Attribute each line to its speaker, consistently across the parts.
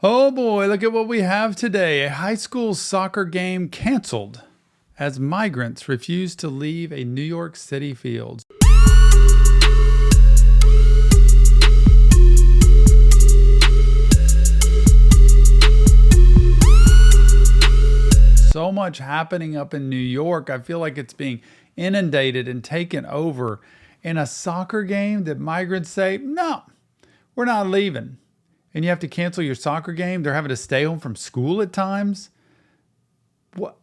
Speaker 1: Oh boy, look at what we have today. A high school soccer game canceled as migrants refuse to leave a New York City field. So much happening up in New York. I feel like it's being inundated and taken over. In a soccer game that migrants say, no, we're not leaving. And you have to cancel your soccer game. They're having to stay home from school at times. What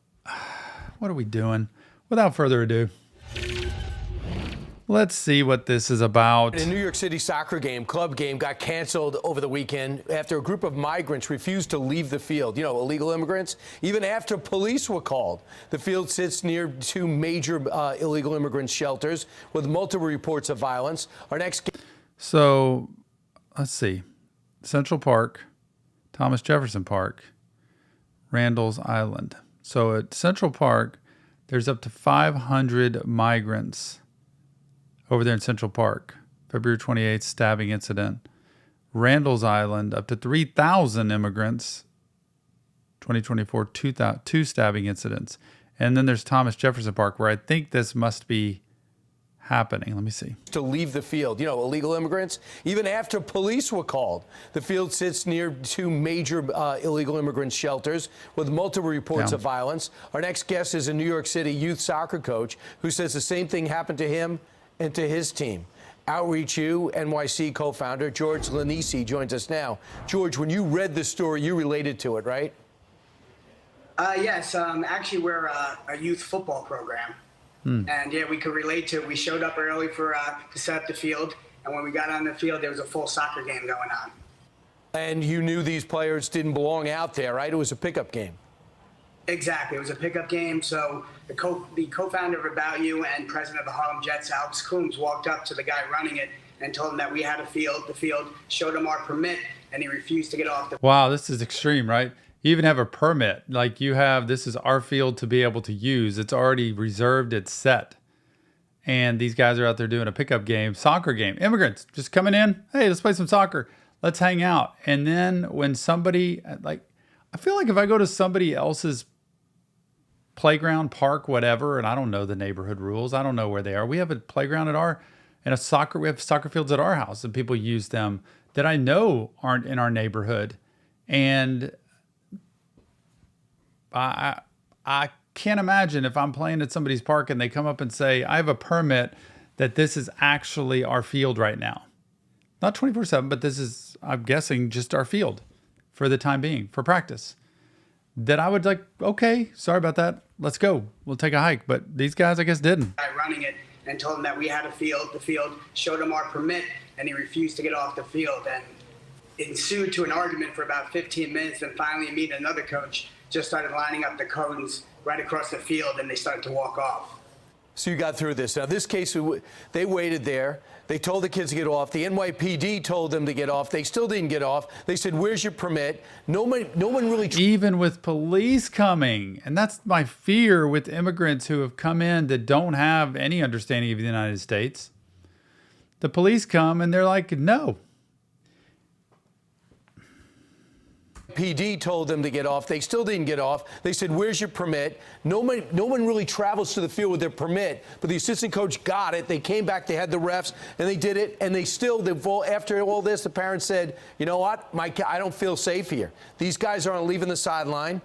Speaker 1: are we doing? Without further ado, let's see what this is about.
Speaker 2: A New York City soccer game, club game, got canceled over the weekend after a group of migrants refused to leave the field. You know, illegal immigrants, even after police were called. The field sits near two major illegal immigrant shelters with multiple reports of violence. Our next.
Speaker 1: So, let's see. Central Park, Thomas Jefferson Park, Randall's Island. So at Central Park, there's up to 500 migrants over there in Central Park. February 28th, stabbing incident. Randall's Island, up to 3,000 immigrants. 2024, two stabbing incidents. And then there's Thomas Jefferson Park, where I think this must be happening. Let me see.
Speaker 2: To leave the field, you know, illegal immigrants, even after police were called. The field sits near two major illegal immigrant shelters with multiple reports of violence. Our next guest is a New York City youth soccer coach who says the same thing happened to him and to his team. Outreach U, NYC co-founder George Lanisi joins us now. George, when you read the story, you related to it, right?
Speaker 3: Yes, actually we're a youth football program. And yeah, we could relate to it. We showed up early to set up the field, and when we got on the field, there was a full soccer game going on.
Speaker 2: And you knew these players didn't belong out there, right? It was a pickup game.
Speaker 3: Exactly, it was a pickup game. So the co-founder of About You and president of the Harlem Jets, Alex Coombs, walked up to the guy running it and told him that we had a field. The field showed him our permit, and he refused to get off the.
Speaker 1: Wow, this is extreme, right? You even have a permit. Like you have, this is our field to be able to use. It's already reserved, it's set. And these guys are out there doing a pickup game, soccer game. Immigrants just coming in. Hey, let's play some soccer. Let's hang out. And then when somebody, like, I feel like if I go to somebody else's playground, park, whatever, and I don't know the neighborhood rules, I don't know where they are. We have a playground we have soccer fields at our house, and people use them that I know aren't in our neighborhood. And I can't imagine if I'm playing at somebody's park and they come up and say, I have a permit that this is actually our field right now. Not 24/7, but this is, I'm guessing, just our field for the time being, for practice. That I would like, okay, sorry about that. Let's go. We'll take a hike. But these guys, I guess, didn't.
Speaker 3: Guy running it and told him that we had a field. The field showed him our permit, and he refused to get off the field. And it ensued to an argument for about 15 minutes. And finally, me and another coach just started lining up the cones right across the field, and they started to walk off.
Speaker 2: So you got through this. Now, this case, they waited there. They told the kids to get off. The NYPD told them to get off. They still didn't get off. They said, where's your permit? No one really...
Speaker 1: Even with police coming. And that's my fear with immigrants who have come in that don't have any understanding of the United States. The police come and they're like, no.
Speaker 2: PD told them to get off. They still didn't get off. They said, where's your permit? No one really travels to the field with their permit, but the assistant coach got it. They came back, they had the refs, and they did it, and after all this, the parents said, you know what, I don't feel safe here. These guys aren't leaving the sideline.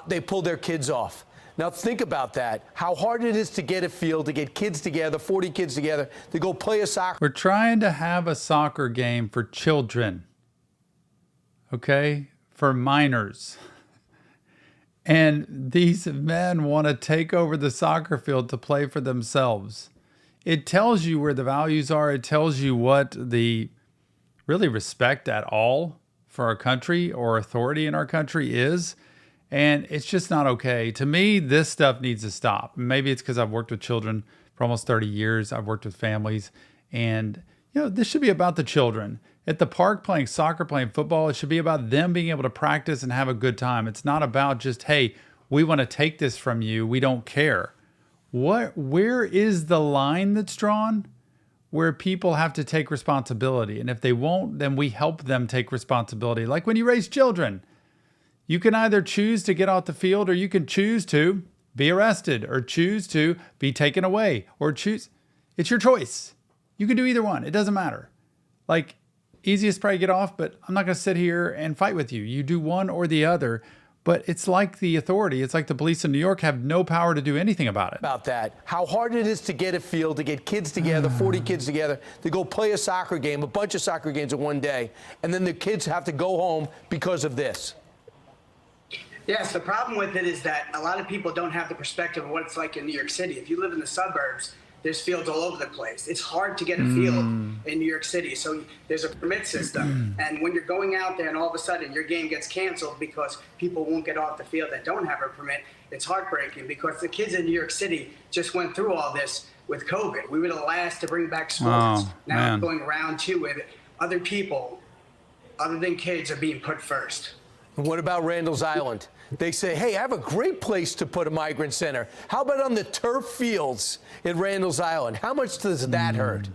Speaker 2: They pulled their kids off. Now think about that, how hard it is to get a field, to get kids together, 40 kids together, to go play a soccer.
Speaker 1: We're trying to have a soccer game for children, okay? For minors. And these men want to take over the soccer field to play for themselves. It tells you where the values are. It tells you what the really respect at all for our country or authority in our country is. And it's just not okay. To me, this stuff needs to stop. Maybe it's because I've worked with children for almost 30 years. I've worked with families. And, you know, this should be about the children. At the park playing soccer, playing football, it should be about them being able to practice and have a good time. It's not about just, hey, we want to take this from you. We don't care. Where is the line that's drawn? where people have to take responsibility. And if they won't, then we help them take responsibility. Like when you raise children, you can either choose to get off the field or you can choose to be arrested or choose to be taken away or choose. It's your choice. You can do either one. It doesn't matter. Like, easiest probably get off, but I'm not going to sit here and fight with you. You do one or the other. But it's like the authority. It's like the police in New York have no power to do anything about it.
Speaker 2: About that, how hard it is to get a field, to get kids together, 40 kids together, to go play a soccer game, a bunch of soccer games in one day, and then the kids have to go home because of this.
Speaker 3: Yes, the problem with it is that a lot of people don't have the perspective of what it's like in New York City. If you live in the suburbs, there's fields all over the place. It's hard to get a field in New York City. So there's a permit system. And when you're going out there and all of a sudden your game gets canceled because people won't get off the field that don't have a permit, it's heartbreaking because the kids in New York City just went through all this with COVID. We were the last to bring back sports. Now we're going round two with other people, other than kids, are being put first.
Speaker 2: What about Randall's Island? They say, hey, I have a great place to put a migrant center. How about on the turf fields in Randall's Island? How much does that hurt?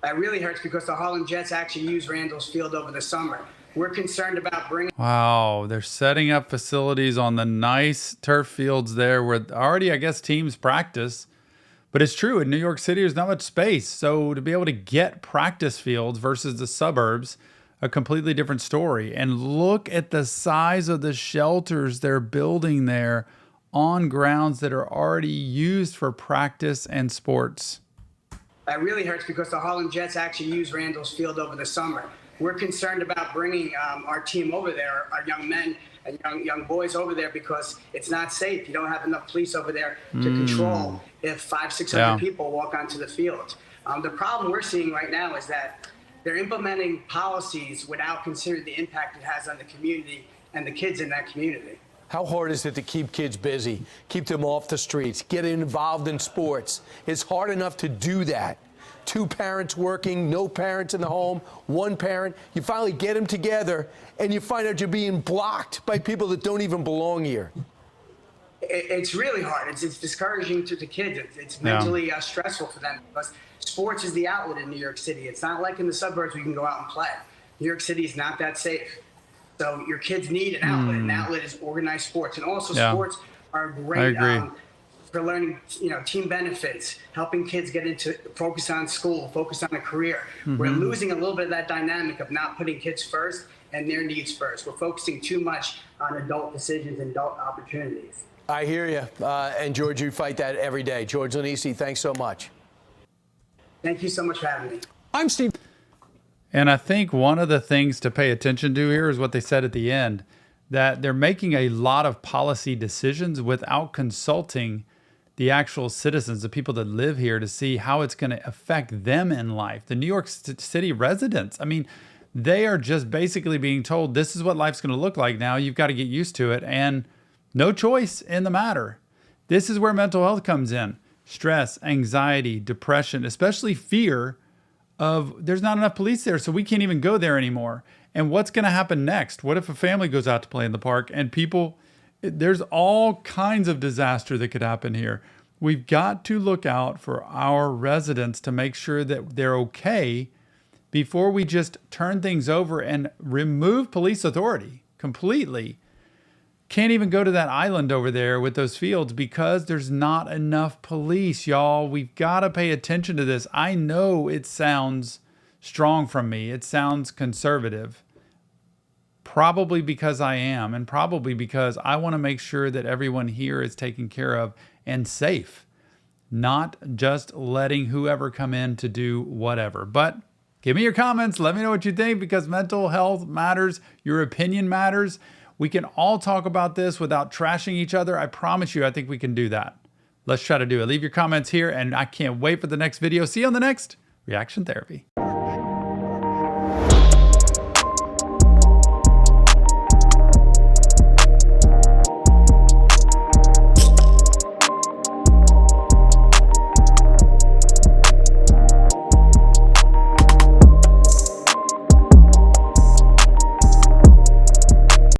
Speaker 3: That really hurts because the Harlem Jets actually use Randall's Field over the summer. We're concerned about bringing...
Speaker 1: Wow, they're setting up facilities on the nice turf fields there where already, I guess, teams practice. But it's true, in New York City, there's not much space. So to be able to get practice fields versus the suburbs, a completely different story. And look at the size of the shelters they're building there on grounds that are already used for practice and sports.
Speaker 3: That really hurts because the Harlem Jets actually use Randall's Field over the summer. We're concerned about bringing our team over there, our young men and young boys over there, because it's not safe. You don't have enough police over there to control if 500-600 people walk onto the field. The problem we're seeing right now is that they're implementing policies without considering the impact it has on the community and the kids in that community.
Speaker 2: How hard is it to keep kids busy, keep them off the streets, get involved in sports? It's hard enough to do that. 2 parents working, no parents in the home, 1 parent. You finally get them together, and you find out you're being blocked by people that don't even belong here.
Speaker 3: It's really hard. It's discouraging to the kids. It's mentally stressful for them because sports is the outlet in New York City. It's not like in the suburbs where you can go out and play. New York City is not that safe. So your kids need an outlet. An outlet is organized sports. And also sports are great for learning, team benefits, helping kids get into focus on school, focus on a career. We're losing a little bit of that dynamic of not putting kids first and their needs first. We're focusing too much on adult decisions and adult opportunities.
Speaker 2: I hear you. And George, you fight that every day. George Lanisi, thanks so much.
Speaker 3: Thank you so much for having me.
Speaker 2: I'm Steve.
Speaker 1: And I think one of the things to pay attention to here is what they said at the end, that they're making a lot of policy decisions without consulting the actual citizens, the people that live here, to see how it's going to affect them in life. The New York City residents, I mean, they are just basically being told this is what life's going to look like now. You've got to get used to it. And no choice in the matter. This is where mental health comes in. Stress, anxiety, depression, especially fear of there's not enough police there, so we can't even go there anymore. And what's going to happen next? What if a family goes out to play in the park and there's all kinds of disaster that could happen here. We've got to look out for our residents to make sure that they're okay before we just turn things over and remove police authority completely. Can't even go to that island over there with those fields because there's not enough police, y'all. We've got to pay attention to this. I know it sounds strong from me. It sounds conservative. Probably because I am, and probably because I want to make sure that everyone here is taken care of and safe, not just letting whoever come in to do whatever. But give me your comments. Let me know what you think, because mental health matters. Your opinion matters. We can all talk about this without trashing each other. I promise you, I think we can do that. Let's try to do it. Leave your comments here, and I can't wait for the next video. See you on the next Reaction Therapy.